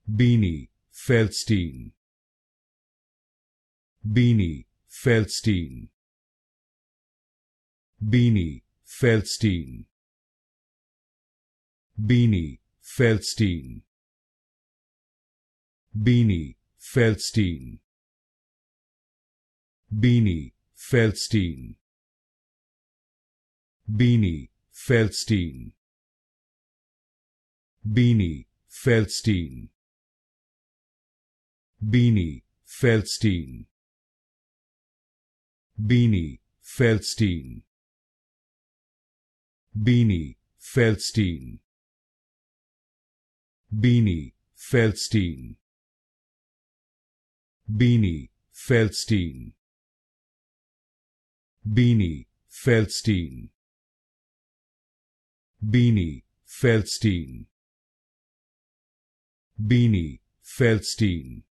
Beanie Feldstein. Beanie Feldstein. Beanie Feldstein. Beanie Feldstein. Beanie Feldstein. Beanie Feldstein. Beanie Feldstein. Beanie Feldstein. Beanie Feldstein. Beanie Feldstein. Beanie Feldstein. Beanie Feldstein. Beanie Feldstein. Beanie Feldstein. Beanie Feldstein. Beanie Feldstein.